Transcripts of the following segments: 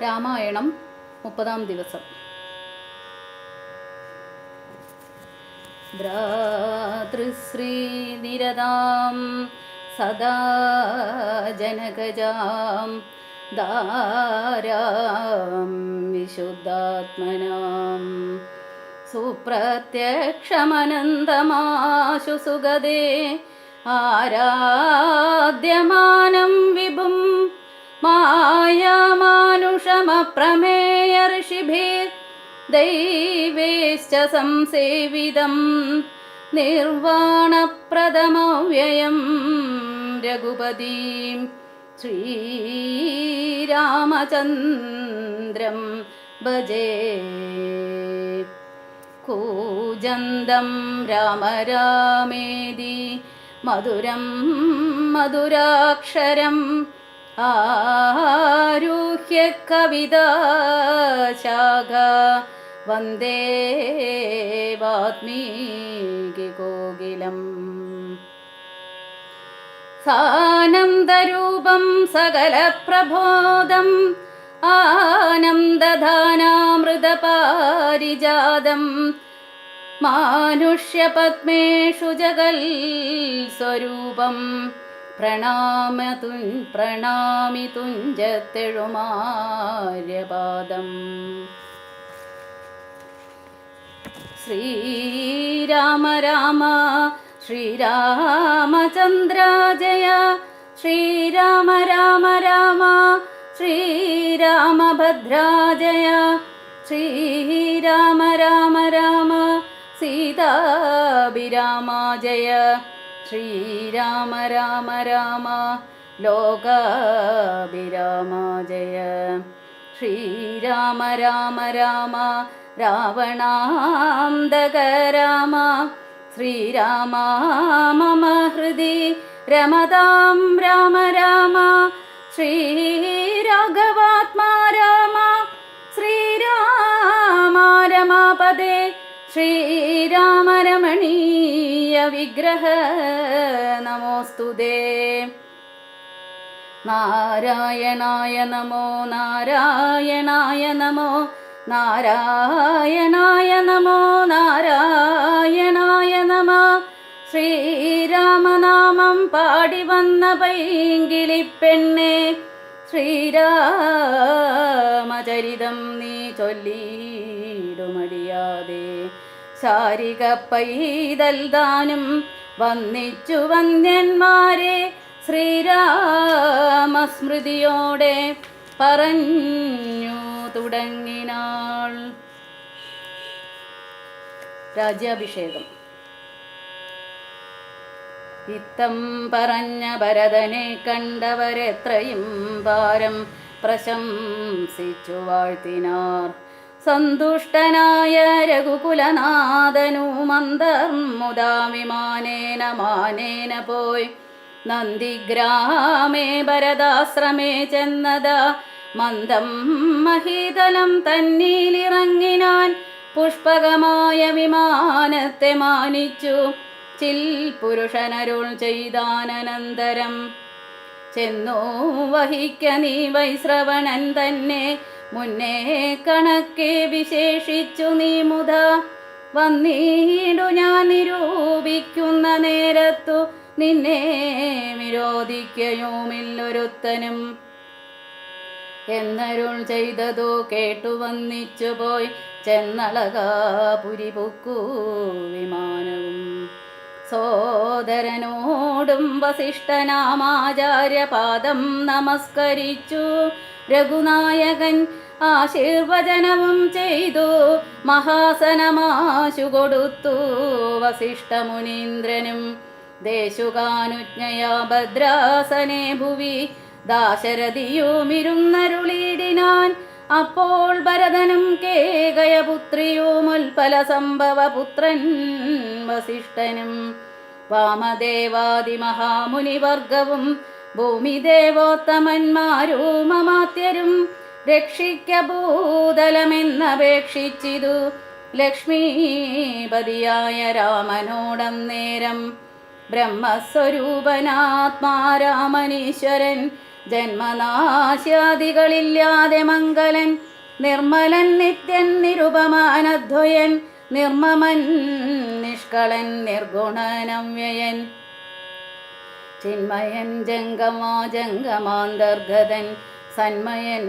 രാമായണം 30-ാം ദിവസം. ഭ്രാതൃശ്രീനിരതാം സദാ ജനകജാം ദാരാം വിശുദ്ധാത്മനാം സുപ്രത്യക്ഷമനന്തമാശു സുഗതേ ആരാധ്യമാനം വിഭും മായാമാനുഷമപ്രമേയ ഋഷിഭിർ ദൈവേശ്ച സംസേവിതം നിർവാണപ്രദമവ്യയം രഘുപതിം ശ്രീരാമചന്ദ്രം ഭജേ. കൂജന്തം രാമ രാമേതി മധുരം മധുരാക്ഷരം ആരുഹ്യ കവിതാശാഖ വന്ദേ വാത്മീകികോകിലം. സാനന്ദരൂപം സകലപ്രബോധം ആനന്ദധാനാമൃതപാരിജാതം മാനുഷ്യപത്മേഷു ജഗൽ സ്വരൂപം പ്രണാമി തുഞ്ചത്തെഴുമാര്യപാദം. ശ്രീരാമ രാമ ശ്രീരാമചന്ദ്ര ജയ ശ്രീരാമ രാമ രാമ ശ്രീരാമഭദ്ര ജയ ശ്രീരാമ രാമ രാമ സീതാഭിരാമ ജയ ശ്രീരാമ രാമ രാമ ലോകാഭിരാമ ജയ ശ്രീരാമ രാമ രാമ രാവണാന്തക രാമ ശ്രീരാമ മമ ഹൃദി രമതാം രാമ രാമ ശ്രീരാഘവാത്മാ രാമ ശ്രീരാമ രമാപദേ ശ്രീരാമ രമണീയ വിഗ്രഹ നമോസ്തുതേ. നാരായണായ നമോ നാരായണായ നമോ നാരായണായ നമോ നാരായണായ നമ. ശ്രീരാമനാമം പാടി വന്ന പൈങ്കിളിപ്പെണ്ണെ ശ്രീരാമചരിതം നീ ചൊല്ലിയിടുമടിയാതെ ശാരിക പൈതൽ ദാനും വന്നിച്ചു വന്യന്മാരെ ശ്രീരാമസ്മൃതിയോടെ പറഞ്ഞു തുടങ്ങിനാൾ. രാജ്യാഭിഷേകം. ഇത്തം പറഞ്ഞ ഭരതനെ കണ്ടവരെത്രയും പാരം പ്രശംസിച്ചു വാഴ്ത്തിനാർ. സന്തുഷ്ടനായ രഘുകുലനാഥനു മന്ദർമുദാ വിമാനേന മാനേന പോയി നന്ദിഗ്രാമേ ഭരതാശ്രമേ ചെന്നതാ മന്ദം മഹീതലം തന്നീലിറങ്ങിനാൻ. പുഷ്പകമായ വിമാനത്തെ മാനിച്ചു ചിൽ പുരുഷനരുൾ ചെയ്താനന്തരം ചെന്നു വഹിക്ക നീ വൈശ്രവണൻ തന്നെ മുന്നേ കണക്കെ വിശേഷിച്ചു നീ മുത വന്നീടു ഞാൻ നിരൂപിക്കുന്ന നേരത്തു നിന്നെ വിരോധിക്കയുമില്ലൊരുത്തനും എന്നരുൾ ചെയ്തതോ കേട്ടു വന്നിച്ചു പോയി ചെന്നളകാപുരി പൊക്കു വിമാനവും. സോദരനോടും വസിഷ്ഠനാമാചാര്യപാദം നമസ്കരിച്ചു രഘുനായകൻ ആശീർവചനവും ചെയ്തു മഹാസനമാശു കൊടുത്തു വസിഷ്ഠമുനീന്ദ്രനും. ദേശുകാനുജ്ഞയാ ഭദ്രാസനെ ഭുവി ദാശരഥിയുമിരുന്നരുളിയിടിനാൻ. അപ്പോൾ ഭരതനും കേകയപുത്രിയുമുൽപല സംഭവപുത്രൻ വസിഷ്ഠനും വാമദേവാദിമഹാമുനിവർഗവും ഭൂമിദേവോത്തമന്മാരും അമാത്യരും രക്ഷിക്ക ഭൂതലമെന്നപേക്ഷിച്ചിതു ലക്ഷ്മീപതിയായ രാമനോടന്നേരം. ബ്രഹ്മസ്വരൂപനാത്മാരാമനീശ്വരൻ ജന്മനാശാദികളില്ലാതെ മംഗലൻ നിർമ്മലൻ നിത്യൻ നിരുപമാനദ്വയൻ നിർമ്മമൻ നിഷ്കളൻ നിർഗുണനവ്യയൻ ചിന്മയൻ ജംഗമാന്തർഗതൻ സന്മയൻ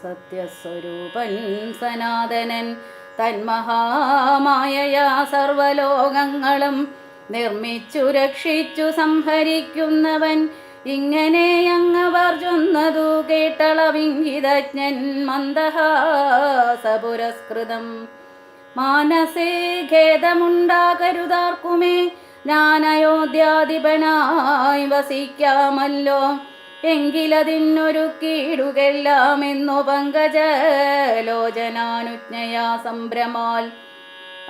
സത്യസ്വരൂപൻ സനാതനൻ തന്മഹാമായയാ സർവലോകങ്ങളും നിർമ്മിച്ചു രക്ഷിച്ചു സംഹരിക്കുന്നവൻ ഇങ്ങനെ അങ്ങവർ ചൊന്നതു കേട്ടളവിംഗിതജ്ഞൻ മന്ദഹാസപുരസ്കൃതം മാനസേ ഖേദമുണ്ടാകരുതാർക്കുമേ ഞാൻ അയോധ്യാധിപനായി വസിക്കാമല്ലോ എങ്കിലതിനൊരു കീടുകെല്ലാമെന്നു പങ്കജലോചനാനുജ്ഞയാ സംഭ്രമാൽ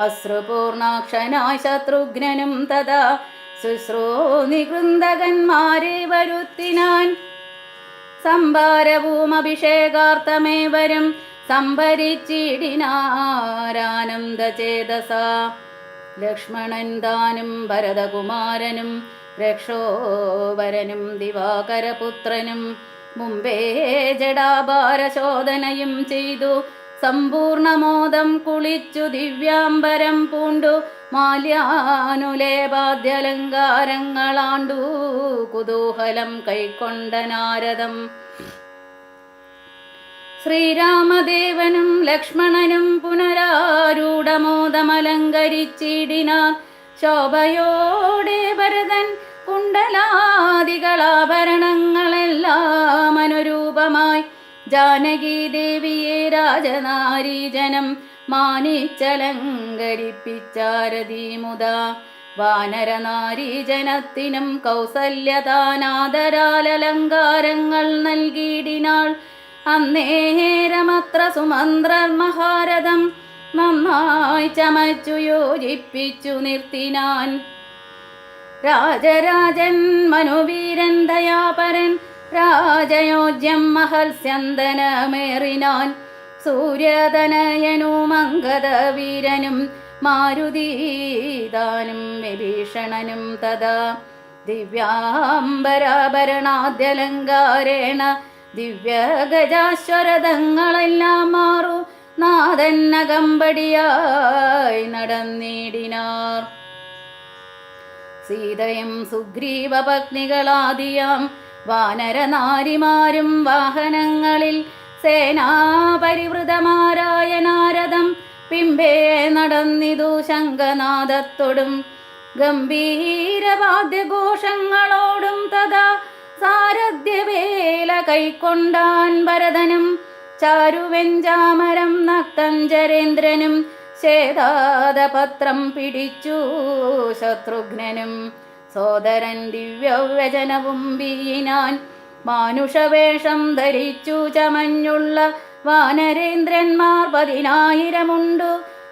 അശ്രുപൂർണാക്ഷനായ ശത്രുഘ്നനും തഥാ ശുശ്രൂനികൃന്ദകന്മാരെ വരുത്തിനാൻ സംഭാരവും അഭിഷേകാർത്ഥമേവരും സംഭരിച്ചിടിനാരാനന്ദചേതസ ലക്ഷ്മണൻ താനും ഭരതകുമാരനും രക്ഷോവരനും ദിവാകരപുത്രനും മുമ്പേ ജടാഭാരശോധനയും ചെയ്തു സമ്പൂർണമോദം കുളിച്ചു ദിവ്യാംബരം പൂണ്ടു മാല്യാനുലേപാദ്യലങ്കാരങ്ങളാണ്ടു കുതൂഹലം കൈക്കൊണ്ട നാരദം ശ്രീരാമദേവനും ലക്ഷ്മണനും പുനരാരൂഢമോദമലങ്കരിച്ചിടിനാർ ശോഭയോടെ ഭരതൻ കുണ്ടലാദികളാഭരണങ്ങളെല്ലാം അനുരൂപമായി ജാനകി ദേവിയെ രാജനാരീജനം മാനിച്ചലങ്കരിപ്പിച്ചാരതിമുദ വാനരനാരീജനത്തിനും കൗസല്യതാനാദരാലങ്കാരങ്ങൾ നൽകിയിടിനാൾ അന്നേരമത്ര സുമന്ത്രർ മഹാരഥം നന്നായി ചമച്ചു യോജിപ്പിച്ചു നിർത്തിനാൻ രാജരാജൻ മനുവീരൻ ദയാപരൻ രാജയോജ്യം മഹൽസ്യന്തനമേറിനാൻ സൂര്യതനയനും അംഗദവീരനും മാരുതീതാനും വിഭീഷണനും തഥാ ദിവ്യാംബരാഭരണാദ്യലങ്കാരേണ ദിവ്യഗജാശ്വരതങ്ങളെല്ലാം മാറു നാദന്നകമ്പടിയായി നടന്നിടിനാർ സീതയും സുഗ്രീവപത്നികളാദിയാം വാനരനാരിമാരും വാഹനങ്ങളിൽ സേനാപരിവൃതമാരായ നാരദം പിമ്പേ നടന്നിതു ശംഖനാദത്തോടും ഗംഭീരവാദ്യഘോഷങ്ങളോടും തഥാ സാരഥ്യവേല കൈക്കൊണ്ടാൻ ഭരതനും ചാരുവെഞ്ചാമരം നക്തഞ്ചരേന്ദ്രനും ശ്വേതാദപത്രം പിടിച്ചു ശത്രുഘ്നനും സോദരൻ ദിവ്യവ്യജനവും വീയിനാൻ മാനുഷവേഷം ധരിച്ചു ചമഞ്ഞുള്ള വാനരേന്ദ്രന്മാർ 10,000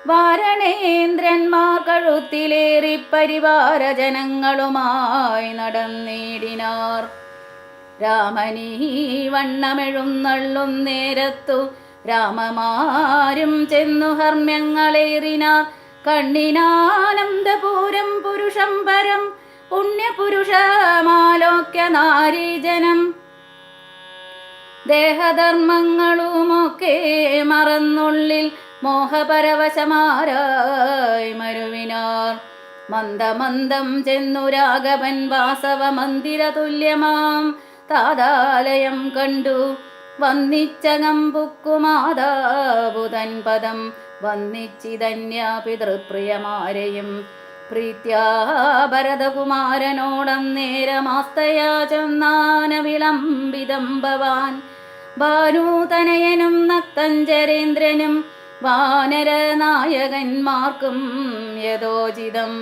വാരണേന്ദ്രന്മാർ കഴുത്തിലേറി പരിവാരജനങ്ങളുമായി നടന്നിടിനാർ രാമനീ വണ്ണമെഴുന്നള്ളും നേരത്തു രാമമാരും ചെന്നു ഹർമ്മ്യങ്ങളേറിനാർ കണ്ണിനാനന്ദപൂരം പുരുഷം പരം പുണ്യപുരുഷമാലോക്യ നാരീജനം ദേഹധർമ്മങ്ങളുമൊക്കെ മറന്നുള്ളിൽ മോഹപരവശമാരായി മരുവിനാർ മന്ദമന്ദം ചെന്നു രാഘവൻ വാസവ മന്ദിര തുല്യമാം താതാലയം കണ്ടു വന്നിച്ചകമ്പുക്കുമാതാബുധൻ പദം വന്നിച്ചിതന്യ പിതൃപ്രിയമാരെയും പ്രീത്യാ ഭരതകുമാരനോടന്നേരമാസ്തയാ ചെന്നാന വിളംബിതം ഭവാൻ ഭാനുതനയനും നക്തഞ്ചരേന്ദ്രനും വാനരനായകന്മാർക്കും യഥോചിതം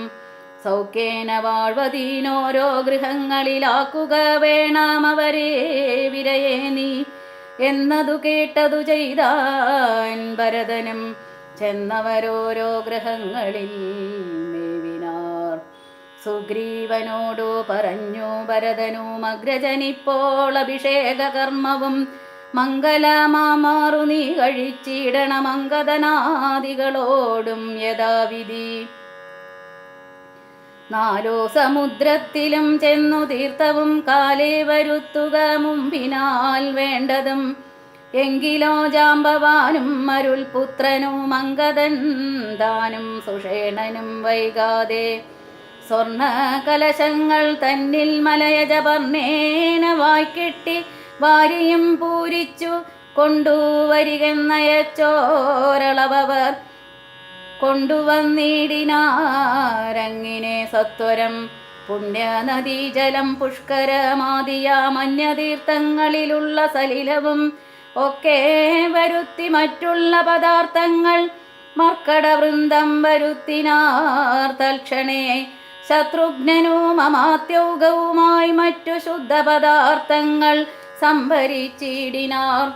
സൗഖ്യേന വാഴ്വതീനോരോ ഗൃഹങ്ങളിലാക്കുക വേണമവരെ വിരയേ നീ എന്നതു കേട്ടതു ചെയ്താൻ ഭരതനും ചെന്നവരോരോ ഗൃഹങ്ങളിൽ മേവിനാർ സുഗ്രീവനോടു പറഞ്ഞു ഭരതനും അഗ്രജനിപ്പോൾ അഭിഷേക കർമ്മവും മംഗലമാമാറു നീ കഴിച്ചിടണമംഗദനാദികളോടും യഥാവിധി നാലോ സമുദ്രത്തിലും ചെന്നു തീർത്ഥവും കാലേ വരുത്തുക മുമ്പിനാൽ വേണ്ടതും. എങ്കിലോ ജാമ്പവാനും അരുൾപുത്രനും അങ്കദൻ താനും സുഷേണനും വൈകാതെ സ്വർണ കലശങ്ങൾ തന്നിൽ മലയജപർണേന വായ്ക്കെട്ടി വാരിയും പൂരിച്ചു കൊണ്ടുവരികെന്നയച്ചോരളവർ കൊണ്ടുവന്നിടിനാരങ്ങിനെ സത്വരം. പുണ്യനദീജലം പുഷ്കരമാദിയാമന്യതീർത്ഥങ്ങളിലുള്ള സലിലവും ഒക്കെ വരുത്തി മറ്റുള്ള പദാർത്ഥങ്ങൾ മർക്കടവൃന്ദം വരുത്തിനാർ തൽക്ഷണേ. ശത്രുഘ്നനും അമാത്യൗകവുമായി മറ്റു ശുദ്ധപദാർത്ഥങ്ങൾ സംഭരിച്ചിടിനാർ.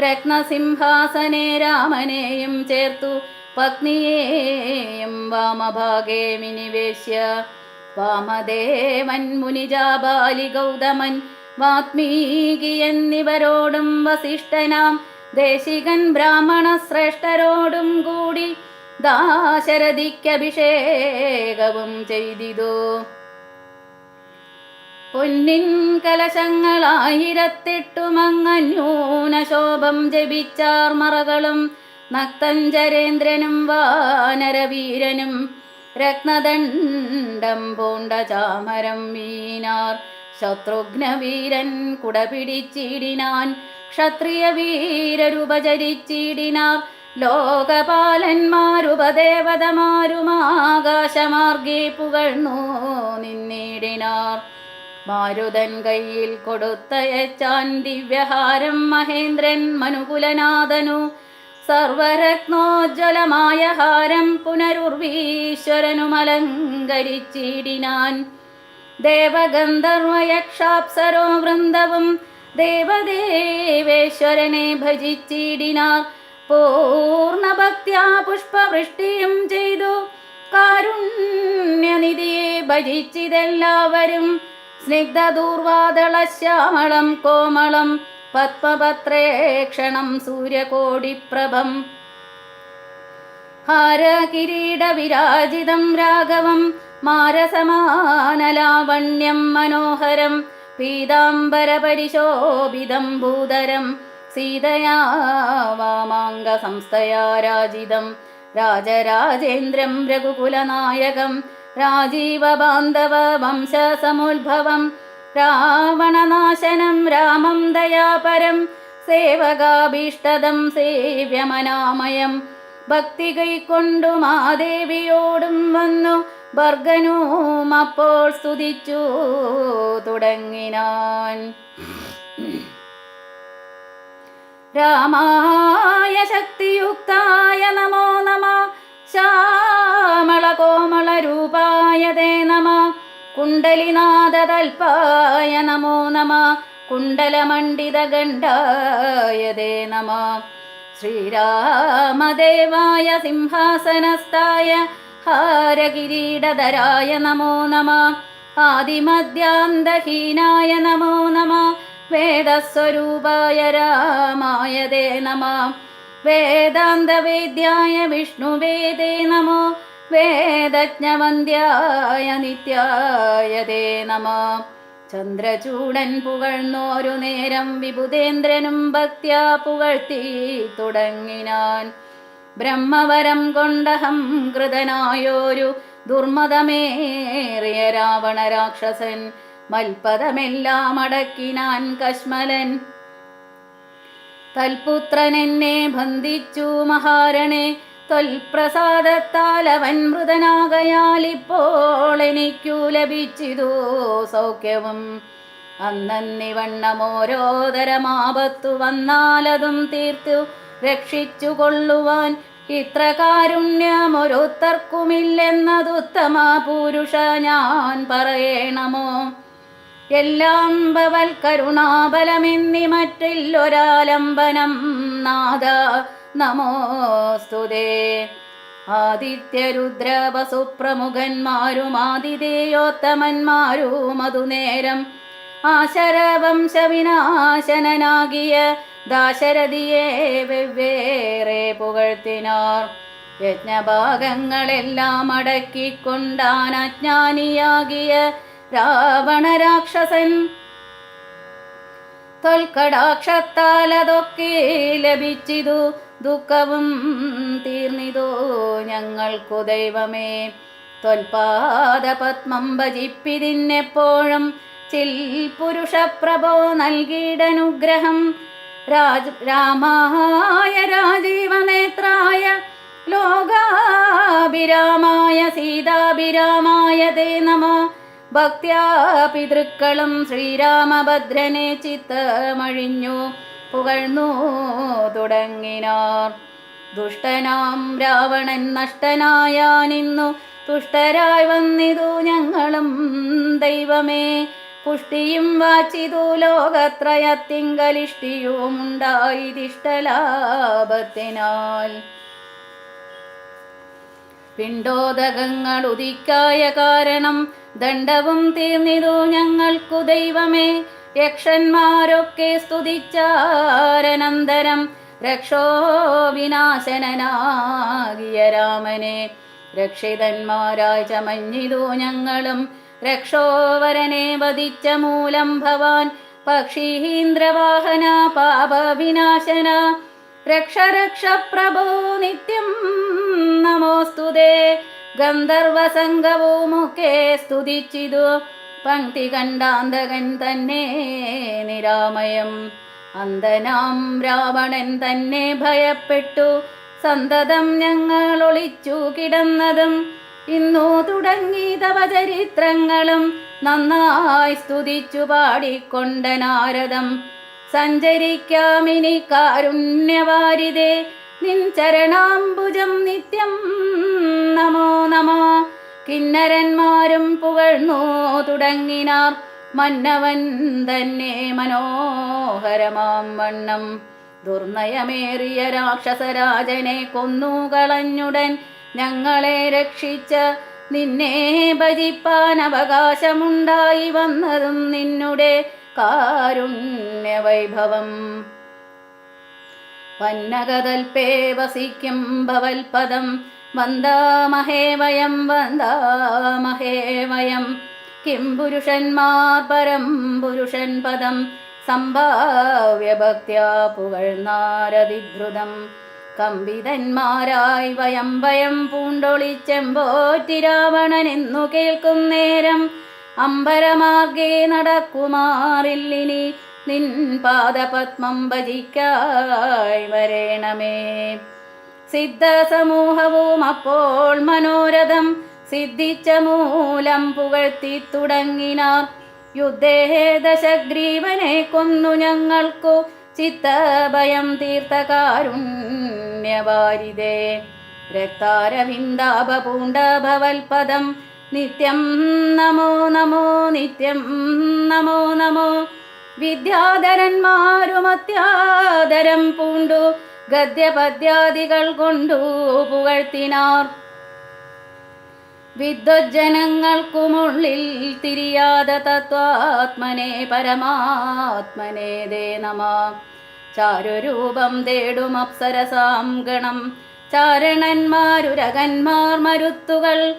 രത്നസിംഹാസനെ രാമനെയും ചേർത്തു പത്നിയെയും വാമഭാഗേ വിനിവേശ്യ. വാമദേവൻ മുനിജാബാലി ഗൗതമൻ വാത്മീകി എന്നിവരോടും വസിഷ്ഠനാം ദേശികൻ ബ്രാഹ്മണ ശ്രേഷ്ഠരോടും കൂടി ദാശരഥിക്കഭിഷേകവും ചെയ്തിതു. പൊന്നിൻ കലശങ്ങളായിരത്തെട്ടുമങ്ങന്യൂനശോഭം ജപിച്ചാർ മറകളും നക്തഞ്ചരേന്ദ്രനും വാനരവീരനും രത്നദണ്ഡം പൂണ്ട ചാമരം വീണാർ. ശത്രുഘ്നവീരൻ കുടപിടിച്ചിടിനാൻ ക്ഷത്രിയ വീരരുപചരിച്ചിടിനാർ. ലോകപാലന്മാരുപദേവതമാരുമാകാശമാർഗേ പുകഴ്ന്നു നിന്നിടിനാർ. മാരുതൻ കയ്യിൽ കൊടുത്തയച്ചാൻ ദിവ്യഹാരം മഹേന്ദ്രൻ മനുകുലനാഥനു. സർവരത്നോജ്വലമായ ഹാരം പുനരുർവീശ്വരനുമലങ്കരിച്ചിടിനാൻ. ദേവഗന്ധർവയക്ഷാപ്സരോ വൃന്ദവും ദേവദേവേശ്വരനെ ഭജിച്ചിടിനാർ. പൂർണ്ണഭക്ത്യാ പുഷ്പവൃഷ്ടിയും ചെയ്തു കാരുണ്യനിധിയെ ഭജിച്ചിതെല്ലാവരും. സ്നിഗ്ധദൂർവാദളശ്യാമളം കോമളം പത്മപത്രേക്ഷണം സൂര്യകോടിപ്രഭം. ഹാരകിരീടവിരാജിതം രാഘവം മാരസമാനലാവണ്യം മനോഹരം. പീതാംബരപരിശോഭിതം ഭൂധരം സീതയാ വാമാംഗസംസ്ഥയാ രാജിതം. രാജരാജേന്ദ്രം രഘുകുലനായകം രാജീവബാന്ധവ വംശസമുദ്ഭവം. രാവണനാശനം രാമം ദയാപരം സേവകാഭീഷ്ടദം സേവ്യമനാമയം. ഭക്തി കൈക്കൊണ്ടു മാദേവിയോടും വന്നു ഭർഗനും അപ്പോൾ സ്തുതിച്ചു തുടങ്ങിനാൻ. രാമായ ശക്തിയുക്തായ നമോ നമ. ശ്യാമളകോമളരൂപായ തേ നമ. കുണ്ടലിനാദതൽപായ നമോ നമ. കുണ്ടലമണ്ഡിതഗണ്ഡായ തേ നമ. ശ്രീരാമദേവായ സിംഹാസനസ്ഥായ ഹാരകിരീടധരായ നമോ നമ. ആദിമധ്യാന്തഹീനായ നമോ നമ. വേദസ്വരൂപായ രാമായ തേ നമ. വേദാന്തവേദ്യായ വിഷ്ണുവേ തേ നമോ. വേദജ്ഞവന്ദ്യായ നിത്യായ തേ നമ. ചന്ദ്രചൂടൻ പുകഴ്ന്നോരു നേരം വിബുധേന്ദ്രനും ഭക്ത്യാ പുകഴ്ത്തി തുടങ്ങിനാൻ. ബ്രഹ്മവരം കൊണ്ടഹം കൃതനായോരു ദുർമതമേറിയ രാവണ രാക്ഷസൻ മൽപദമെല്ലാം അടക്കിനാൻ കശ്മലൻ. തൽപുത്രൻ എന്നെ ബന്ധിച്ചു മഹാരണേ. തൊൽപ്രസാദത്താൽ അവൻ മൃതനാകയാൽ ഇപ്പോൾ എനിക്കു ലഭിച്ചിതു സൗഖ്യവും. അന്നന്നിവണ്ണമോരോതരമാപത്തു വന്നാലതും തീർത്തു രക്ഷിച്ചു കൊള്ളുവാൻ ഇത്ര കാരുണ്യമൊരുത്തർക്കുമില്ലെന്നതുത്തമ പുരുഷ ഞാൻ പറയണമോ. എല്ലാം ഭവൽ കരുണാബലമെന്നി മറ്റില്ലൊരാലംബനം നാദ നമോസ്തുതേ. ആദിത്യരുദ്രവസുപ്രമുഖന്മാരും ആതിഥേയോത്തമന്മാരും അതുനേരം ആശരവംശവിനാശനാകിയ ദാശരഥിയെ വെവ്വേറെ പുകഴ്ത്തിനാർ. യജ്ഞഭാഗങ്ങളെല്ലാം അടക്കിക്കൊണ്ടാൻ അജ്ഞാനിയാകിയ രാവണ രാക്ഷസൻ തൊൽക്കടാക്ഷത്താൽ അതൊക്കെ ലഭിച്ചിതു ദുഃഖവും തീർന്നിതോ ഞങ്ങൾക്കു ദൈവമേ. ത്വൽപാദപത്മം ഭജിപ്പിതിന്നെപ്പോഴും ചിൽ പുരുഷപ്രഭോ നൽകിയിടനുഗ്രഹം. രാമായ രാജീവനേത്രായ ലോകാഭിരാമായ സീതാഭിരാമായ തേ നമോ. ഭക്ത്യാ പിതൃക്കളും ശ്രീരാമഭദ്രനെ ചിത്തമഴിഞ്ഞു പുകഴ്ന്നു തുടങ്ങിനാർ. ദുഷ്ടനാം രാവണൻ നഷ്ടനായാനിന്നു തുഷ്ടരായി വന്നിതു ഞങ്ങളും ദൈവമേ. പുഷ്ടിയും വാച്ചിതു ലോകത്രയത്തിങ്കലിഷ്ടിയുമുണ്ടായിതിഷ്ടലാഭത്തിനാൽ. പിണ്ടോദകങ്ങൾ ഉദിക്കായ കാരണം ദണ്ഡവും തീർന്നിതു ഞങ്ങൾക്കു ദൈവമേ. യക്ഷന്മാരൊക്കെ സ്തുതിച്ചാരനന്തരം രക്ഷോ വിനാശനനാകിയ രാമനെ. രക്ഷിതന്മാരായി ചമഞ്ഞിതു ഞങ്ങളും രക്ഷോവരനെ വധിച്ച മൂലം ഭവാൻ. പക്ഷീന്ദ്രവാഹന പാപവിനാശന രക്ഷ രക്ഷ പ്രഭോ നിത്യം നമോസ്തുതേ. ഗന്ധർവസംഘവുമൊക്കെ സ്തുതിച്ചിതു പങ്ക്തി കണ്ടാന്തകൻ തന്നെ നിരാമയം. അന്ധനാം രാവണൻ തന്നെ ഭയപ്പെട്ടു സന്തതം ഞങ്ങൾ ഒളിച്ചു കിടന്നതും. ഇന്നു തുടങ്ങി തവ ചരിത്രങ്ങളും നന്നായി സ്തുതിച്ചു പാടിക്കൊണ്ട നാരദം. സഞ്ചരിക്കാമിനി കാരുണ്യവാരിതേ നിൻ ചരണാംബുജം നിത്യം നമോ നമോ. കിന്നരന്മാരും പുകഴ്ന്നു തുടങ്ങിനാർ മന്നവൻ തന്നെ മനോഹരമാം വണ്ണം. ദുർനയമേറിയ രാക്ഷസരാജനെ കൊന്നുകളഞ്ഞുടൻ ഞങ്ങളെ രക്ഷിച്ച നിന്നെ ഭജിപ്പാൻ അവകാശമുണ്ടായി വന്നതും നിന്നുടെ കാരുണ്യവൈഭവം. വന്നകതൽപേ വസിക്കും ഭവൽപദം വന്ദാമഹേ വയം വന്ദാമഹേ വയം. കിം പുരുഷന്മാർ പരം പുരുഷൻ പദം സംഭാവ്യഭക്ത്യാ പുകഴ്ന്നാരതിദ്രുതം. കമ്പിതന്മാരായി വയം ഭയം പൂണ്ടൊളിച്ചെമ്പോറ്റി രാവണനെന്നു കേൾക്കും നേരം അമ്പരമാർഗേ നടക്കുമാറില്ലിനി നിൻ പാദപത്മം ഭജിക്കായി വരേണമേ. സിദ്ധസമൂഹവും അപ്പോൾ മനോരഥം സിദ്ധിച്ച മൂലം പുകഴ്ത്തി തുടങ്ങിനാർ. യുദ്ധേ ദശഗ്രീവനെ കൊന്നു ഞങ്ങൾക്കു ചിത്തഭയം തീർത്ത കാരുണ്യവാരിതേ. രക്താരവിന്ദാഭ പൂണ്ട ഭവൽപദം നിത്യം നമോ നമോ നിത്യം നമോ നമോ. വിദ്യാധരന്മാരും അത്യാദരം പൂണ്ടു ഗദ്യപദ്യാദികൾ കൊണ്ടു പുകഴ്ത്തിനാർ. വിദ്വജ്ജനങ്ങൾക്കുമുള്ളിൽ തിരിയാതെ തത്വാത്മനെ പരമാത്മനെ ദേ നമ. ചാരുരൂപം തേടും അപ്സരസാം ഗണം ചാരണന്മാരുരകന്മാർ മരുത്തുകൾ.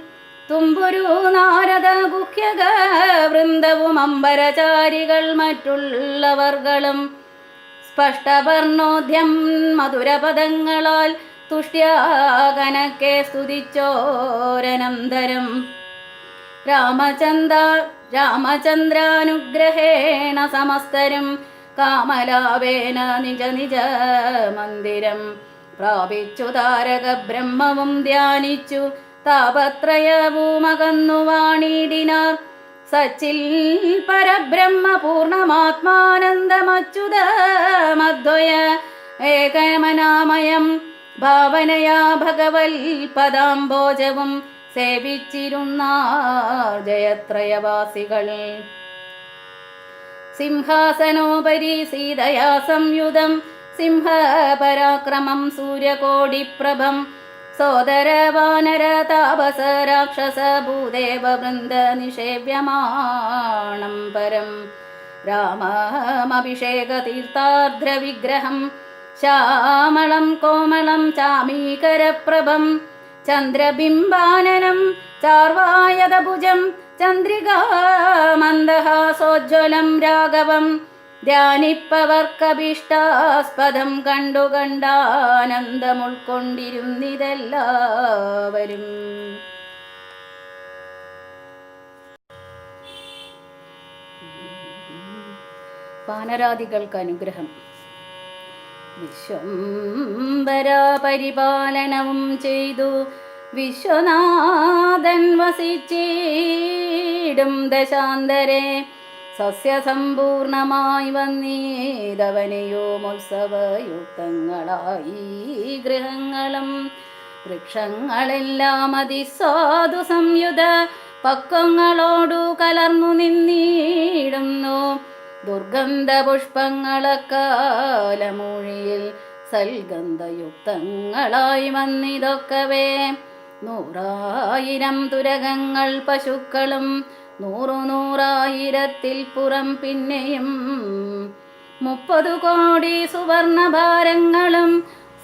തുമ്പുരു നാരദ ഗുഹ്യക വൃന്ദവും അമ്പരചാരികൾ മറ്റുള്ളവർകളും. സ്പഷ്ടവർണോദ്യം മധുരപദങ്ങളാൽ തുഷ്ട്യാകനക്കെ സ്തുതിച്ചോരനന്തരം. രാമചന്ദ്രാനുഗ്രഹേണ സമസ്തരും കാമലാവേന നിജ നിജ മന്ദിരം. പ്രാപിച്ചു താരക ബ്രഹ്മവും ധ്യാനിച്ചു താപത്രയവുമകന്നു വാണിടിനാർ. സച്ചിൽ പരബ്രഹ്മ പൂർണ്ണമാത്മാനന്ദമച്യുതമദ്വയ ഏകമനാമയം. ഭാവനയാ ഭഗവൽ പദാംബോജവും സേവിച്ചിരുന്നാർ ജയത്രയവാസികൾ. സിംഹാസനോപരി സീതയാ സംയുതം സിംഹപരാക്രമം സൂര്യകോടിപ്രഭം. സോദരവാനര താപസ രാക്ഷസ ഭൂദേവ വൃന്ദ നിഷേവ്യമാണം പരം. രാമമഭിഷേക തീർത്ഥാർദ്ര വിഗ്രഹം ശ്യാമളം കോമളം ചാമീകരപ്രഭം. ചന്ദ്രബിംബാനനം ചാർവായതഭുജം ചന്ദ്രികാമന്ദഹാസോജ്വലം രാഘവം ധ്യാനിപ്പവർക്കഭീഷ്ടാസ്പദം കണ്ടു കണ്ടാനന്ദമുൾക്കൊണ്ടിരുന്നിതെല്ലാവരും. വാനരാദികൾക്ക് അനുഗ്രഹം. വിശ്വംഭര പരിപാലനവും ചെയ്തു വിശ്വനാഥൻ വസിച്ചിടും ദശാന്തരെ സസ്യസമ്പൂർണമായി വന്നീതവനെയോമുത്സവയുക്തങ്ങളായി ഗൃഹങ്ങളും വൃക്ഷങ്ങളെല്ലാം അതിസാധു സംയുത പക്വങ്ങളോടു കലർന്നു നിന്നിടുന്നു. ദുർഗന്ധപുഷ്പങ്ങളക്കാലമൂഴിയിൽ സൽഗന്ധയുക്തങ്ങളായി വന്നിതൊക്കവേ 100,000 തുരകങ്ങൾ പശുക്കളും 100,000 പുറം പിന്നെയും 30 കോടി സുവർണഭാരങ്ങളും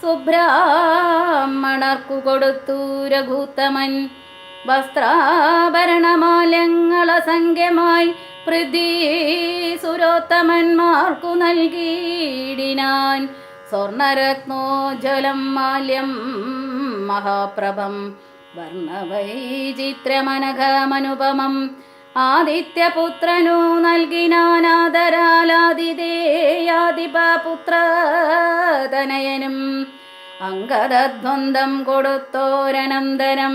സുബ്രാഹ്മണർക്കു കൊടുത്തു രഘുത്തമൻ. വസ്ത്രാഭരണമാല്യങ്ങളസംഖ്യമായി പൃഥ്വീസുരോത്തമന്മാർക്കു നൽകിയിടിനാൻ. സ്വർണരത്നോജ്വലം മാല്യം മഹാപ്രഭം വർണ്ണവൈചിത്രമനഘമനുപമം ആദിത്യപുത്രനു നൽകിനാനാദരാലാതിഥേയാധിപപുത്രതനയനും. അങ്കദധ്വന്തം കൊടുത്തോരനന്തരം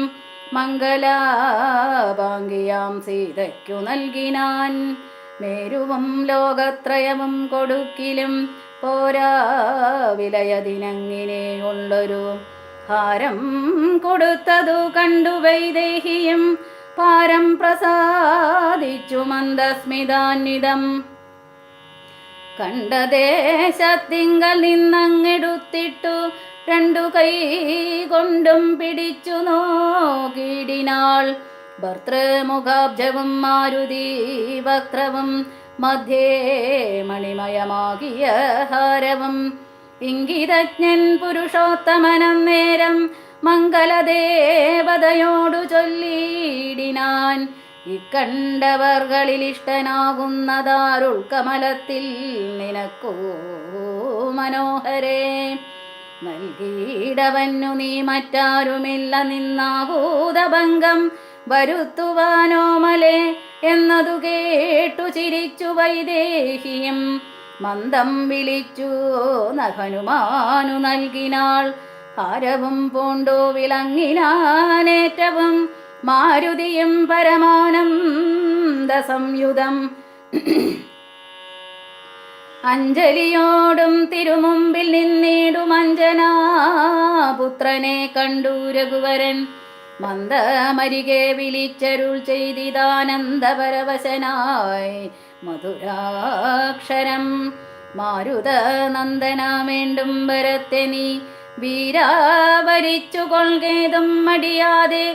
മംഗലാഭാംഗിയാം സീതയ്ക്കു നൽകിനാൻ. മേരുവും ലോകത്രയവും കൊടുക്കിലും പോരാ വിലയതിനങ്ങിനെയുള്ളൊരു ഹാരം കൊടുത്തതു കണ്ടു വൈദേഹിയും പാരം പ്രസാദിച്ചു മന്ദസ്മിതാന്വിതം. കണ്ട ദേശത്തിങ്കൽ നിന്നങ്ങെടുത്തിട്ടു 2 കൈ കൊണ്ടും പിടിച്ചു നോക്കിയിടിനാൾ. ഭർതൃമുഖാബ്ജവും മാരുതി വക്രവും മധ്യേ മണിമയമാകിയ ഹാരവും. ഇംഗിതജ്ഞൻ പുരുഷോത്തമനം നേരം മംഗലദേവതയോടു ചൊല്ലിയിടിനാൻ. ഇക്കണ്ടവർകളിലിഷ്ടനാകുന്നതാരുൾ കമലത്തിൽ നിനക്കോ മനോഹരേ. നൽകിയിടവന്നു നീ മറ്റാരുമില്ല നിന്നാഭൂതഭംഗം വരുത്തുവാനോമലേ എന്നതു കേട്ടു ചിരിച്ചു വൈദേഹിയും. മന്ദം വിളിച്ചു ഹനുമാനു നൽകിനാൾ. ഹാരവും പൂണ്ടു വിളങ്ങിനാനേറ്റവും മാരുതിയും പരമാനന്ദ സംയുതം. അഞ്ജലിയോടും തിരുമുമ്പിൽ നിന്നിടും അഞ്ജനാപുത്രനെ കണ്ടു രഘുവരൻ. മന്ദമരികെ വിളിച്ചരുൾ ചെയ്തിതാനന്ദപരവശനായി മധുരാക്ഷരം. മാരുത നന്ദന വേണ്ടും വരത്തെ നീ വീരാവരിച്ചു കൊൾകേതും മടിയാതെ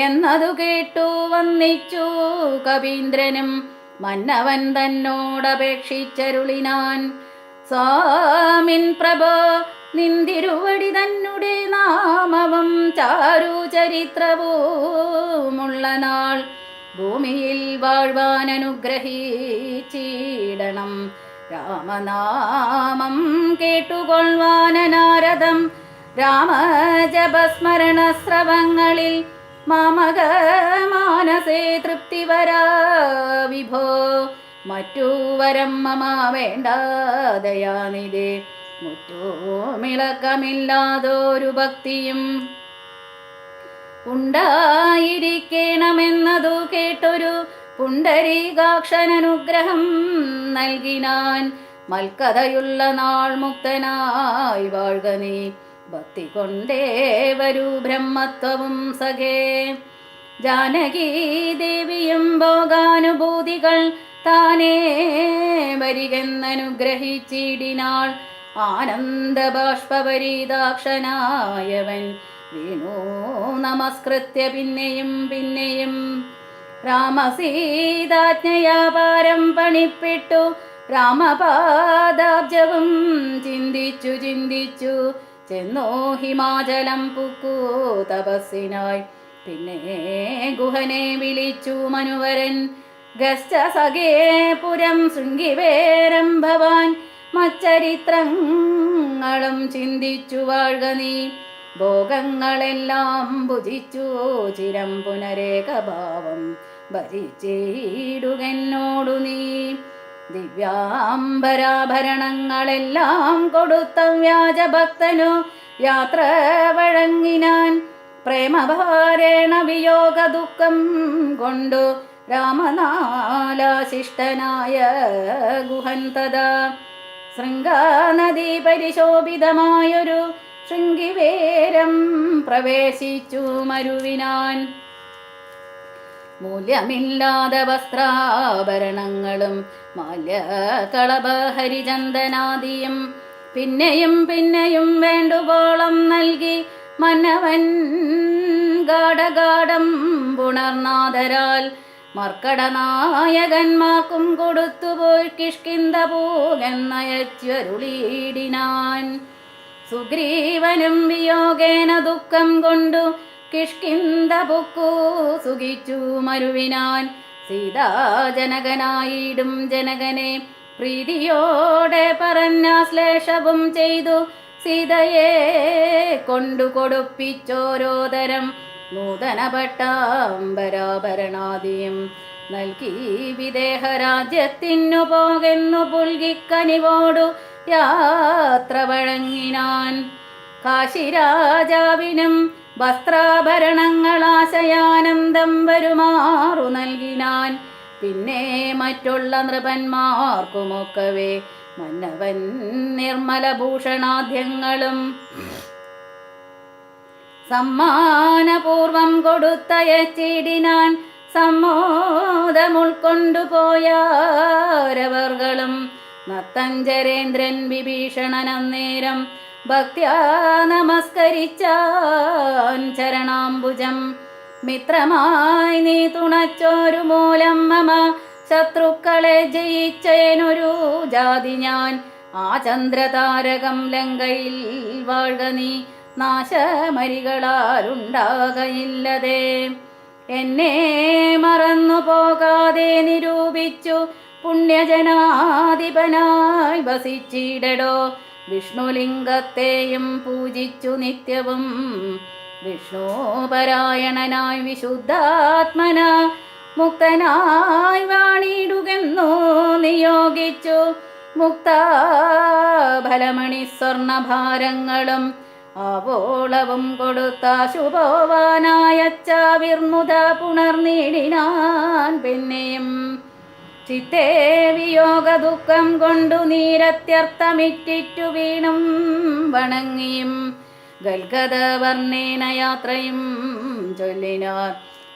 എന്നതു കേട്ടു വന്നിച്ചു കവീന്ദ്രനും. മന്നവൻ തന്നോടപേക്ഷിച്ചരുളിനാൻ. സ്വാമിൻ പ്രഭോ നിന്തിരുവടി തന്നെ നാമവും ചാരു ചരിത്രവുമുള്ള നാൾ ഭൂമിയിൽ വാഴ്വാൻ അനുഗ്രഹിച്ചിടണം. രാമനാമം കേട്ടുകൊള്ളുവാനനാരദം രാമജപസ്മരണ സ്രവങ്ങളിൽ മാമക മാനസേ തൃപ്തി വരാ വിഭോ. മറ്റു വരം മമ വേണ്ട ദയാനിധേ മുറ്റുമിളക്കമില്ലാതൊരു ഭക്തിയും ഉണ്ടായിരിക്കണമെന്നതു കേട്ടൊരു പുണ്ടരീകാക്ഷനനുഗ്രഹം നൽകിനാൻ. മൽക്കഥയുള്ള നാൾ മുക്തനായി വാഴ്ക നീ ഭക്തി കൊണ്ടേ വരൂ ബ്രഹ്മത്വവും സഖേ. ജാനകീ ദേവിയും ഭോഗാനുഭൂതികൾ താനേ വരികെന്നനുഗ്രഹിച്ചിടിനാൾ. ആനന്ദബാഷ്പരീതാക്ഷനായവൻ വീണു നമസ്കൃത്യ പിന്നെയും പിന്നെയും. രാമസീതാജ്ഞയാപാരം പണിപ്പെട്ടു രാമപാദാബ്ജവും ചിന്തിച്ചു ചിന്തിച്ചു ചെന്നോ ഹിമാചലം പുക്കൂ തപസ്സിനായി. പിന്നെ ഗുഹനെ വിളിച്ചു മനുവരൻ, ഗശ്ച സഖേ പുരം ശൃംഗിവേരം ഭവാൻ. മച്ചരിത്രങ്ങളും ചിന്തിച്ചു വാഴ്ക നീ, ഭോഗങ്ങളെല്ലാം ഭുജിച്ചു ചിരം പുനരേകഭാവം ഭരിച്ചിടുകെന്നോടു നീ. ദിവ്യാംബരാഭരണങ്ങളെല്ലാം കൊടുത്ത വ്യാജഭക്തനു യാത്ര വഴങ്ങിനാൻ. പ്രേമഭാരേണ വിയോഗ ദുഃഖം കൊണ്ടു രാമനാലാശിഷ്ടനായ ഗുഹൻ തഥാ ശൃംഗാനദീ പരിശോഭിതമായൊരു ശൃംഗിവേരം പ്രവേശിച്ചു മരുവിനാൻ. മൂല്യമില്ലാതെ വസ്ത്രാഭരണങ്ങളും മാല്യകളഭ ഹരിചന്ദനാദിയും പിന്നെയും പിന്നെയും വേണ്ടുവോളം നൽകി മന്നവൻ ഗാഠഗാഠം പുണർനാദരാൽ മർക്കടനായകന്മാർക്കും കൊടുത്തുപോയി കിഷ്കിന്ധപൂകെന്നയച്ചരുളീടിനാൻ. സുഗ്രീവനും വിയോഗേന ദുഃഖം കൊണ്ടു കിഷ്കിന്ധപുക്കു സുഖിച്ചു മരുവിനാൻ. സീതാജനകനായിടും ജനകനെ പ്രീതിയോടെ പറഞ്ഞാശ്ലേഷവും ചെയ്തു സീതയെ കൊണ്ടു കൊടുപ്പിച്ചോരോതരം നൂതന പട്ടാംബരാഭരണാദിയും നൽകി വിദേഹരാജ്യത്തിനു പോകെന്നു പുൽകിക്കനിവോടു യാത്ര വഴങ്ങിനാൻ. കാശിരാജാവിനും വസ്ത്രാഭരണങ്ങളാശയാനന്ദം വരുമാറു നൽകിനാൻ. പിന്നെ മറ്റുള്ള നൃപന്മാർക്കുമൊക്കവേ മന്നവൻ നിർമ്മലഭൂഷണാദ്യങ്ങളും സമ്മാനപൂർവം കൊടുത്തയച്ചിടിനാൻ. സമ്മോദമുൾക്കൊണ്ടുപോയാരവർകളും നത്തഞ്ചരേന്ദ്രൻ വിഭീഷണൻ അന്നേരം ഭക്ത്യാ നമസ്കരിച്ചാൻ ചരണാംബുജം. മിത്രമായി നീ തുണച്ചോരു മൂലം മമ ശത്രുക്കളെ ജയിച്ചേനൊരു ജാതി ഞാൻ. ആ ചന്ദ്രതാരകം ലങ്കയിൽ വാഴ്ക നീ, നാശമരികളാലുണ്ടാകയില്ലതേ. എന്നെ മറന്നു പോകാതെ നിരൂപിച്ചു പുണ്യജനാധിപനായി വസിച്ചിടടോ. വിഷ്ണുലിംഗത്തെയും പൂജിച്ചു നിത്യവും വിഷ്ണുപരായണനായി വിശുദ്ധാത്മന മുക്തനായി വാണിടുകെന്നു നിയോഗിച്ചു. മുക്താഫലമണി സ്വർണഭാരങ്ങളും ആവോളവും കൊടുത്ത ശുഭവാനായച്ച വിർമുത പുണർനീടിനാൻ. പിന്നെയും ചിത്തേ വിയോഗ ദുഃഖം കൊണ്ടു നീരത്യർത്ഥമിറ്റിറ്റു വീണും വണങ്ങിയും ഗൽഗദവർണ്ണേന യാത്രയും ചൊല്ലിനാർ.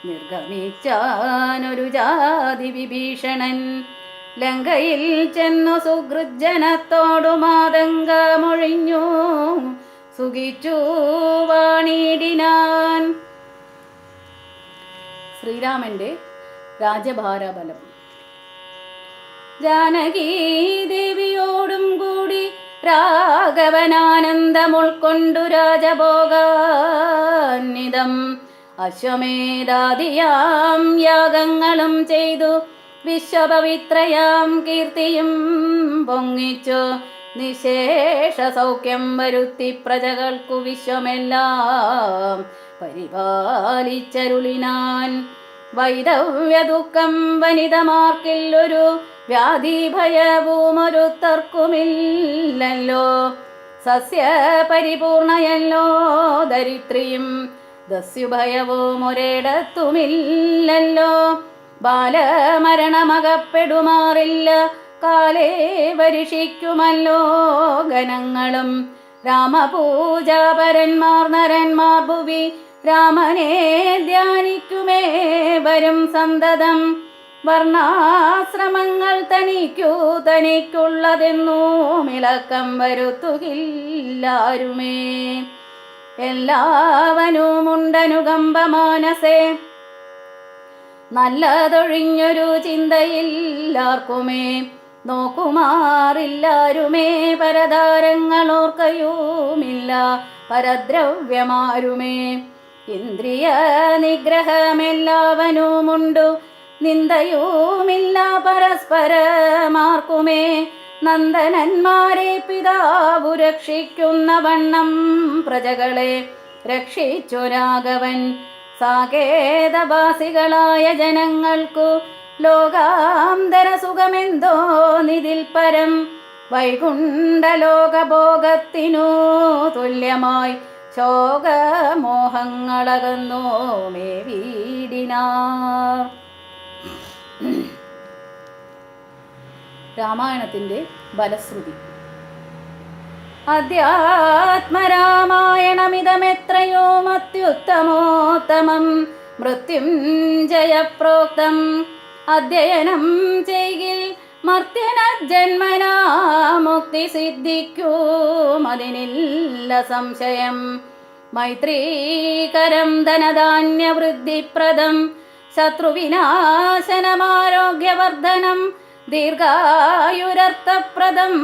നിർഗമിച്ചാനൊരു ജാതി വിഭീഷണൻ ലങ്കയിൽ ചെന്നു സുഹൃജ്ജനത്തോടു മാതങ്കമൊഴിഞ്ഞു സുഖിച്ചു വാണിടിനാൻ. ശ്രീരാമന്റെ രാജഭാരബലം. ജാനകീദേവിയോടും കൂടി രാഘവനാനന്ദം ഉൾക്കൊണ്ടു രാജഭോഗാന്വിതം അശ്വമേധാദിയാം യാഗങ്ങളും ചെയ്തു വിശ്വപവിത്രയാം കീർത്തിയും പൊങ്ങിച്ചു. നിശേഷ സൗഖ്യം വരുത്തി പ്രജകൾക്കു വിശ്വമെല്ലാം പരിപാലിച്ചരുളിനാൻ. വൈദവ്യ ദുഃഖം വനിതമാർക്കില്ലൊരു വ്യാധി ഭയവുമൊരുത്തർക്കുമില്ലല്ലോ. സസ്യ പരിപൂർണയല്ലോ ദരിദ്രിയും ദസ്യുഭയവും ഒരിടത്തുമില്ലല്ലോ. ബാലമരണമകപ്പെടുമാറില്ല, കാലേ വരിഷിക്കുമല്ലോ ഗണങ്ങളും. രാമപൂജാപരന്മാർ നരന്മാർ ഭുവി രാമനെ ധ്യാനിക്കുമേ വരും സന്തതം. വർണ്ണാശ്രമങ്ങൾ തനിക്കുള്ളതെന്നു മിളക്കം വരുത്തുകില്ലാരുമേ. എല്ലാവനുമുണ്ടനുകമ്പ മാനസേ, നല്ലതൊഴിഞ്ഞൊരു ചിന്തയില്ലാർക്കുമേ. നോക്കുമാറില്ലാരുമേ പരതാരങ്ങളോർക്കയുമില്ല പരദ്രവ്യമാരുമേ. ഇന്ദ്രിയ നിഗ്രഹമെല്ലാവനുമുണ്ടു നിന്ദയുമില്ല പരസ്പരമാർക്കുമേ. നന്ദനന്മാരെ പിതാവു രക്ഷിക്കുന്ന വണ്ണം പ്രജകളെ രക്ഷിച്ചു രാഘവൻ. സാകേതവാസികളായ ജനങ്ങൾക്കു ലോകാന്തര സുഖമെന്തോ നിതിൽ പരം. വൈകുണ്ഠലോകഭോഗത്തിനു തുല്യമായി ശോകമോഹങ്ങളകന്നോ മേ വീടിനാർ. രാമായണത്തിൻ്റെ ബലശ്രുതി. അധ്യാത്മരാമായണമിതമെത്രയോ അത്യുത്തമോത്തമം മൃത്യുഞ്ജയപ്രോക്തം. അധ്യയനം ചെയ്യിൽ മർത്യന ജന്മനാ മുക്തി സിദ്ധിക്കും അതിനില്ല സംശയം. മൈത്രീകരം ധനധാന്യവൃദ്ധിപ്രദം ശത്രുവിനാശനമാരോഗ്യവർദ്ധനം. ദീർഘായുരർത്ഥപ്രദം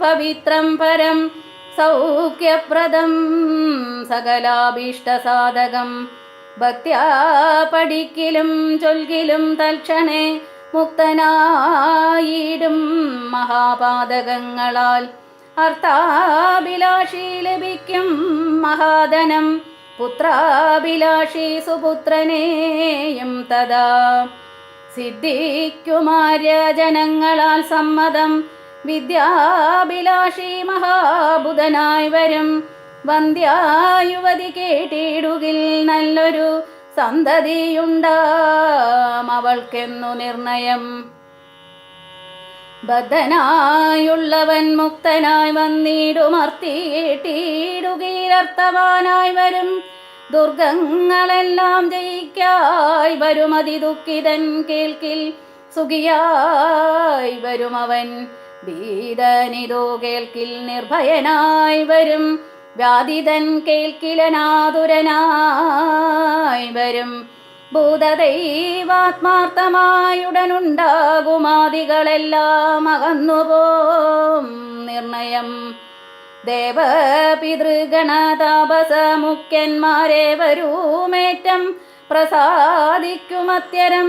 പവിത്രം പരം സൗഖ്യപ്രദം സകലാഭീഷ്ടസാധകം. ഭക്ത്യാ പഠിക്കിലും ചൊൽകിലും തൽക്ഷണേ മുക്തനായിടും മഹാപാതകങ്ങളാൽ. അർത്ഥാഭിലാഷി ലഭിക്കും മഹാധനം പുത്രാഭിലാഷി സുപുത്രനെയും തഥാ. സിദ്ധിക്കുമാര്യജനങ്ങളാൽ സമ്മതം വിദ്യാഭിലാഷി മഹാബുധനായി വരും. വന്ധ്യായുവതി കേട്ടിടുകിൽ നല്ലൊരു സന്തതിയുണ്ടാം അവൾക്കെന്നു നിർണയം. ബദ്ധനായുള്ളവൻ മുക്തനായി വന്നിടുമർത്തിയിട്ടിടുകീരർത്ഥവാനായി വരും. ദുർഗങ്ങളെല്ലാം ജയിക്കായി വരും അതിദുഃഖിതൻ കേൾക്കിൽ സുഖിയായി വരും അവൻ. ഭീതനിതോ കേൾക്കിൽ നിർഭയനായി വരും. വ്യാധിതൻ കേൾക്കിലനാതുരനായി വരും. ഭൂതദൈവാത്മാർത്ഥമായുടനുണ്ടാകുമാദികളെല്ലാം അകന്നുപോം നിർണയം. ദേവപിതൃഗണതാപസ മുഖ്യന്മാരെ വരൂമേറ്റം പ്രസാദിക്കുമത്യരം.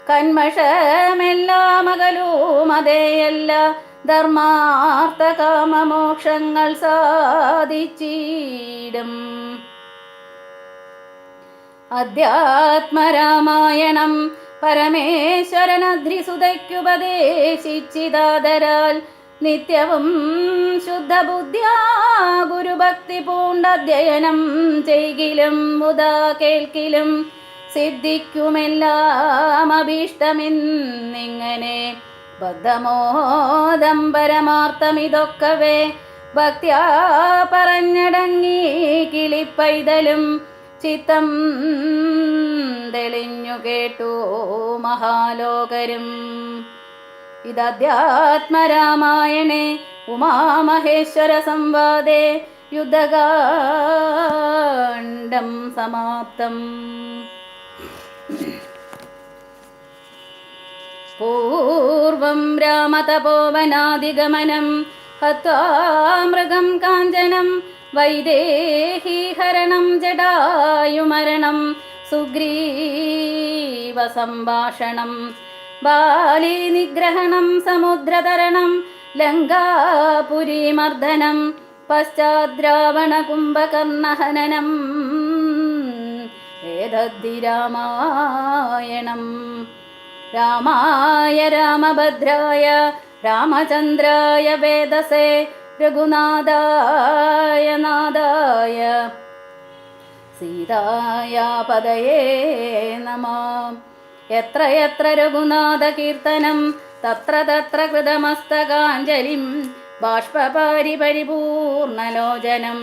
കന്മഷമെല്ലാം അകലും അതേയല്ല ധർമാർത്ഥ കാമമോക്ഷങ്ങൾ സാധിച്ചിടും. അധ്യാത്മരാമായണം പരമേശ്വരനദ്രിസുതയ്ക്കുപദേശിച്ചിതാദരാൽ നിത്യവും ശുദ്ധബുദ്ധ്യാ ഗുരുഭക്തി പൂണ്ടധ്യയനം ചെയ്കിലും മുതാ കേൾക്കിലും സിദ്ധിക്കുമെല്ലാം അഭീഷ്ടമെന്നിങ്ങനെ. ബദ്ധമോദം പരമാർത്ഥമിതൊക്കവേ ഭക്ത്യാ പറഞ്ഞടങ്ങി കിളിപ്പൈതലും ചിത്തം തെളിഞ്ഞു കേട്ടു മഹാലോകരും. ഇതധ്യാത്മരാമായണേ ഉമാമഹേശ്വര സംവാദേ യുദ്ധകാണ്ഡം സമാപ്തം. പൂർവം രാമതപോവനാദിഗമനം ഹത്വാ മൃഗം കാഞ്ചനം വൈദേഹീഹരണം ജടായുമരണം സുഗ്രീവസംഭാഷണം ബാലിനിഗ്രഹണം സമുദ്രതരണം ലങ്കാപുരീമർദ്ദനം പശ്ചാദ്രാവണകുംഭകർണഹനനം ഏതദ്ധി രാമായണം. രാമായ രാമഭദ്രായ രാമചന്ദ്രായ വേദസേ രഘുനാഥായ നാഥായ സീതായ പദയേ നമഃ. യത്ര യത്ര രഘുനാഥകീർത്തനം തത്ര തത്ര കൃതമസ്തകാഞ്ജലിം ബാഷ്പപാരി പരിപൂർണലോചനം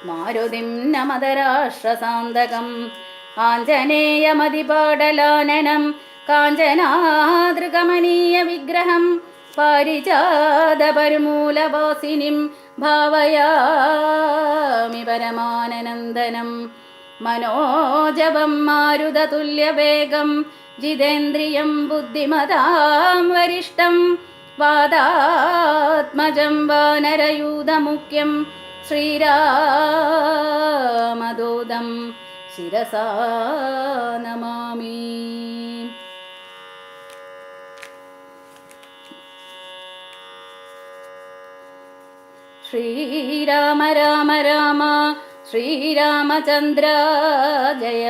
മാരുതിം നമതരാഷ്ട്രസാന്തകം ആഞ്ജനേയമതിപാടലാനനം കാഞ്ചനാദൃകമനീയ വിഗ്രഹം പാരിജാതപരിമൂലവാസിനിം ഭാവയാമി പരമാനന്ദനം. മനോജവം മാരുതതുല്യവേഗം ജിതേന്ദ്രിയം ബുദ്ധിമതാം വരിഷ്ടം വാദാത്മജം വാനരയൂഥമുഖ്യം ശ്രീരാമദൂതം ശിരസാ നമാമി. ശ്രീരാമ രാമ രാമ ശ്രീരാമചന്ദ്ര ജയ.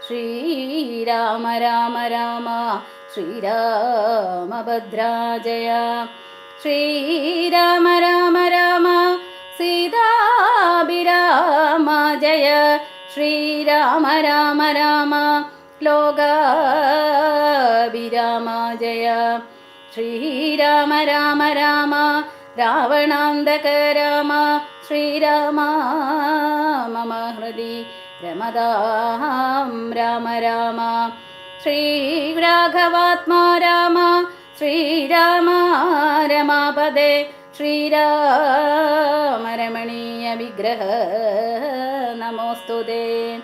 ശ്രീരാമ രാമ രാമ ശ്രീരാമഭദ്രാ ജയ. ശ്രീരാമ രാമ രാമ സീതാഭിരാമ ജയ. ശ്രീരാമ രാമ രാമ ലോകാഭിരാമ ജയ. ശ്രീരാമ രാമ രാമ രാവണാന്തക രാമ. ശ്രീരാമ മമ ഹൃദി രമതാം രാമ രാമ. ശ്രീരാഘവാത്മാ രാമ. ശ്രീരാമ രമാപദേ. ശ്രീരാമ രമണീയ വിഗ്രഹ നമോസ്തുതേ.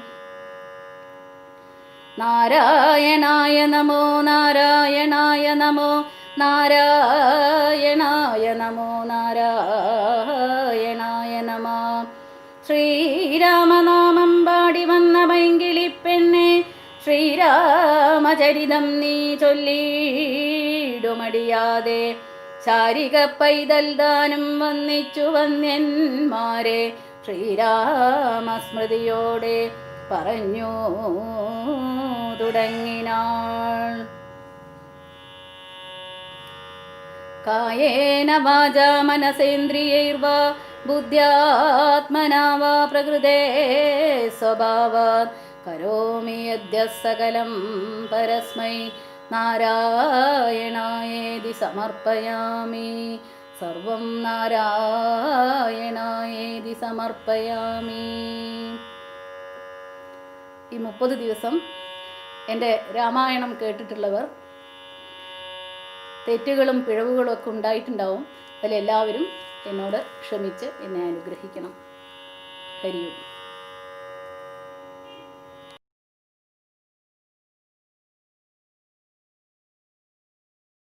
നാരായണായ നമോ നാരായണായ നമോ നാരായണായ നമോ നാരായണായ നമോ. ശ്രീരാമനാമം പാടി വന്ന പൈങ്കിളിപ്പെണ്ണെ ശ്രീരാമചരിതം നീ ചൊല്ലിടുമടിയാതെ. ശാരിക പൈതൽ ദാനം വന്നിച്ചു വന്യന്മാരെ ശ്രീരാമസ്മൃതിയോടെ പറഞ്ഞു തുടങ്ങിനാൾ. കായേന വാചാ മനസേന്ദ്രിയൈർവാ ബുദ്ധ്യാത്മനാ വാ പ്രകൃതേ സ്വഭാവാത് കരോമി യദ്യ സകലം പരസ്മൈ നാരായണായേതി സമർപ്പയാമി. സർവം നാരായണായേതി സമർപ്പയാമി. ഈ 30 ദിവസം എൻ്റെ രാമായണം കേട്ടിട്ടുള്ളവർ തെറ്റുകളും പിഴവുകളും ഒക്കെ ഉണ്ടായിട്ടുണ്ടാവും. അതിലെല്ലാവരും എന്നോട് ക്ഷമിച്ച് എന്നെ അനുഗ്രഹിക്കണം. ഹരി ഓം.